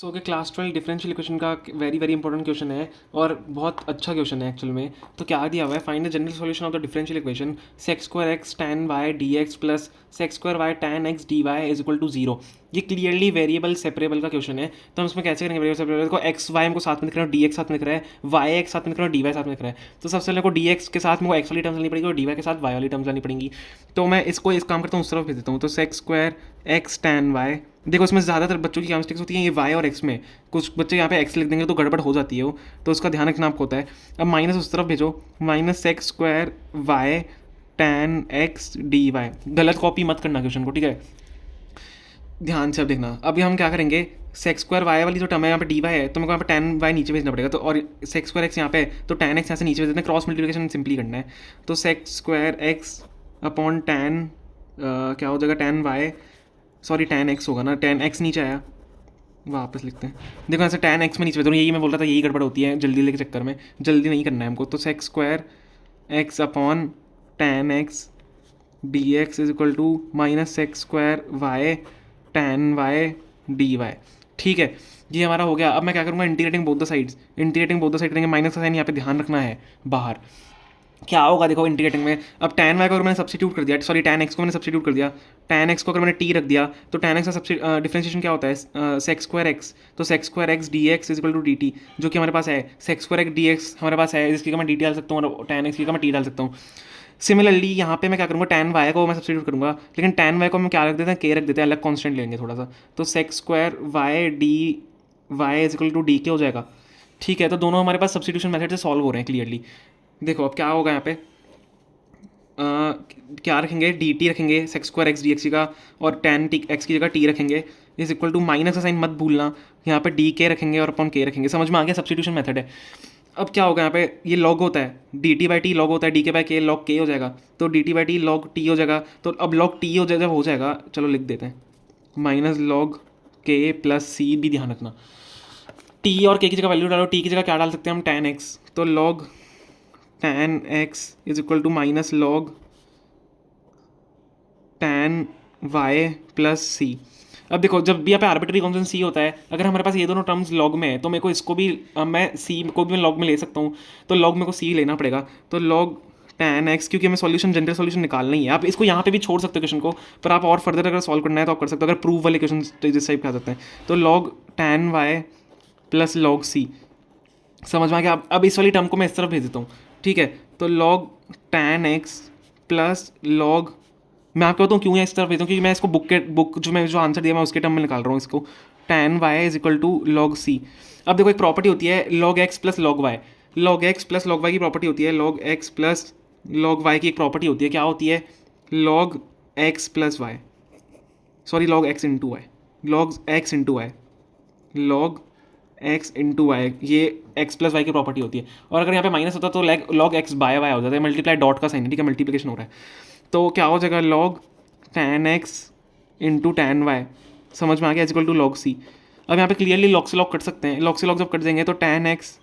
सो कि class 12 differential equation का very very important question है और बहुत अच्छा क्वेश्चन है एक्चुअल में। तो क्या दिया हुआ है, find the general solution of the differential equation sec square x tan y d x plus sec square y tan x d y is equal to zero. ये क्लियरली वेरिएबल सेपरेबल का question है। तो हम इसमें कैसे करेंगे variable separable को, x y हमको साथ में दिख रहा है, डी एक्स साथ में दिख रहा है, वाई एक्स साथ में दिख रहा है, डी वाई साथ में दिख रहा है। तो सबसे पहले को डी एक्स के साथ मेरे को एक्स वाली टर्म्स लानी पड़ेगी और डी वाई के साथ वाई वाली टर्म्स लानी पड़ेंगी। तो मैं इसको इस काम करता हूँ, उस तरफ भेज देता हूँ। तो sec square x tan y, देखो इसमें ज़्यादातर बच्चों की क्या मिस्टेक्स होती हैं, ये वाई और एक्स में कुछ बच्चे यहाँ पे एक्स लिख देंगे तो गड़बड़ हो जाती है वो, तो उसका ध्यान रखना आपको होता है। अब माइनस उस तरफ भेजो, minus sec square y tan x d y, गलत कॉपी मत करना क्वेश्चन को, ठीक है, ध्यान से अब देखना। अभी हम क्या करेंगे, सेक्स स्क्वायर वाई वाली जो टर्म है यहाँ पे डी वाई है, तो मेरे को यहाँ पे टैन वाई नीचे भेजना पड़ेगा। तो और सेक्स स्क्वायर एक्स यहाँ पे है तो टैन एक्स यहाँ से नीचे भेज देते हैं, क्रॉस मल्टीप्लिकेशन सिंपली करना है। तो sec square x upon tan क्या हो जाएगा, tan y, sorry tan x होगा ना, टैन एक्स नीचे आया, वापस लिखते हैं। देखो ऐसे टैन एक्स में नीचे भेज रहा हूँ, यही मैं बोल रहा था, यही गड़बड़ होती है जल्दी लेके चक्कर में, जल्दी नहीं करना है हमको। तो sec square x upon tan x d x is equal to minus sec square y tan y d y, ठीक है, ये हमारा हो गया। अब मैं क्या करूँगा, integrating both the sides, integrating both the side करेंगे, माइनस का साइन यहाँ पे ध्यान रखना है बाहर। क्या होगा देखो इंटीग्रेटिंग में, अब टैन वाई को अगर मैंने सब्स्टिट्यूट कर दिया, सॉरी टैन एक्स को मैंने सब्स्टिट्यूट कर दिया, टैन एक्स को अगर मैंने टी रख दिया तो टैन एक्स का डिफरेंशिएशन क्या होता है, सेक्स स्क्वायर एक्स, तो sec square x d x is equal to d t, जो कि हमारे पास है, sec square x d x हमारे पास है, जिसकी का मैं डी टी डाल सकता हूँ और टैन एक्स की का मैं टी डाल सकता हूँ। सिमिलरली यहाँ पे मैं क्या करूँगा, टैन वाई को मैं सब्स्टिट्यूट करूँगा, लेकिन टैन वाई को हम क्या रख देते हैं, के रख देते हैं, अलग कॉन्स्टेंट लेंगे थोड़ा सा। तो sec square y d y is equal to d k हो जाएगा, ठीक है। तो दोनों हमारे पास सब्स्टिट्यूशन मेथड से सॉल्व हो रहे हैं क्लियरली। देखो अब क्या होगा यहाँ पे, क्या रखेंगे, डी टी रखेंगे sex square x d x का, और टैन टी एक्स की जगह टी रखेंगे, इज इक्वल टू माइनस का साइन मत भूलना, यहाँ पे डी के रखेंगे और अपॉन के रखेंगे। समझ में आ गया, सब्स्टिट्यूशन मेथड है। अब क्या होगा यहाँ पे, ये लॉग होता है, D T by T log होता है, डी के बाई के लॉग के हो जाएगा, तो D T by T log T हो जाएगा। तो अब लॉग टी हो जाएगा, हो जाएगा, चलो लिख देते हैं, माइनस लॉग के प्लस सी, भी ध्यान रखना, टी और के की जगह वैल्यू डालो, टी की जगह क्या डाल सकते हैं हम, टैन एक्स, तो log tan x is equal to minus log tan y plus c. अब देखो जब भी यहाँ पे आर्बिट्री कॉन्स्टेंट सी होता है, अगर हमारे पास ये दोनों टर्म्स लॉग में है तो मेरे को इसको भी मैं सी को भी मैं लॉग में ले सकता हूँ, तो लॉग में को सी लेना पड़ेगा। तो लॉग टैन एक्स, क्योंकि हमें सॉल्यूशन जनरल सॉल्यूशन निकालना ही है। आप इसको यहाँ पे भी छोड़ सकते हो क्वेश्चन को, पर आप और फर्दर अगर सॉल्व करना है तो आप कर सकते हो, अगर प्रूव वाले क्वेश्चन जिस टाइप के आ सकते हैं। तो log tan y plus log c, समझ में आ गया। अब इस वाली टर्म को मैं इस तरफ भेज देता हूँ, ठीक है। तो log tan x plus log, मैं आपको बताऊँ क्यों इस तरफ भेजता हूँ, क्योंकि मैं इसको बुक जो आंसर दिया मैं उसके टर्म में निकाल रहा हूँ इसको, tan y is equal to log c. अब देखो एक प्रॉपर्टी होती है log x plus log y, log x plus log y की प्रॉपर्टी होती है, log x plus log y की एक प्रॉपर्टी होती है, क्या होती है, log x plus y, sorry log x into y, log x into y, log x into y, ये एक्स प्लस वाई की प्रॉपर्टी होती है। और अगर यहाँ पे माइनस होता तो लॉग एक्स बाय वाई हो जाता है, मल्टीप्लाई डॉट का साइन है, ठीक है, मल्टीप्लिकेशन हो रहा है। तो क्या हो जाएगा, log tan x into tan y, समझ में आ गया, इक्वल टू लॉग सी। अब यहाँ पे क्लियरली लॉग से लॉग कट सकते हैं, लॉग से लॉग जब कट देंगे तो tan x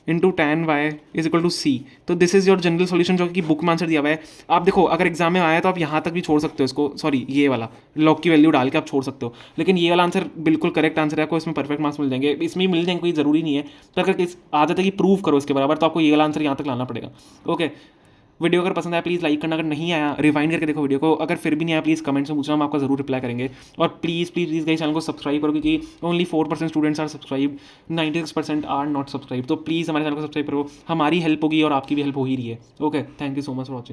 into tan y is equal to c. तो this is your general solution, जो कि बुक में आंसर दिया हुआ है। आप देखो अगर एग्जाम में आया तो आप यहाँ तक भी छोड़ सकते हो इसको, सॉरी ये वाला लॉग की वैल्यू डाल के आप छोड़ सकते हो, लेकिन ये वाला आंसर बिल्कुल करेक्ट आंसर है, आपको इसमें परफेक्ट मार्क्स मिल जाएंगे, इसमें ही मिल जाएंगे, कोई ज़रूरी नहीं है। तो अगर इस आदत है कि प्रूव करो इसके बराबर, तो आपको ये वाला आंसर यहाँ तक लाना पड़ेगा। ओके, वीडियो अगर पसंद आया प्लीज़ लाइक करना, अगर नहीं आया रिवाइंड करके देखो वीडियो को, अगर फिर भी नहीं आया प्लीज़ कमेंट्स में पूछना, हम आपका जरूर रिप्लाई करेंगे। और please please please guys channel को सब्सक्राइब करो, क्योंकि only 4% students are subscribe, 96% are not subscribe. तो प्लीज़ हमारे चैनल को सब्सक्राइब करो, हमारी हेल्प होगी और आपकी भी हेल्प हो ही रही है। Okay, thank you so much for watching.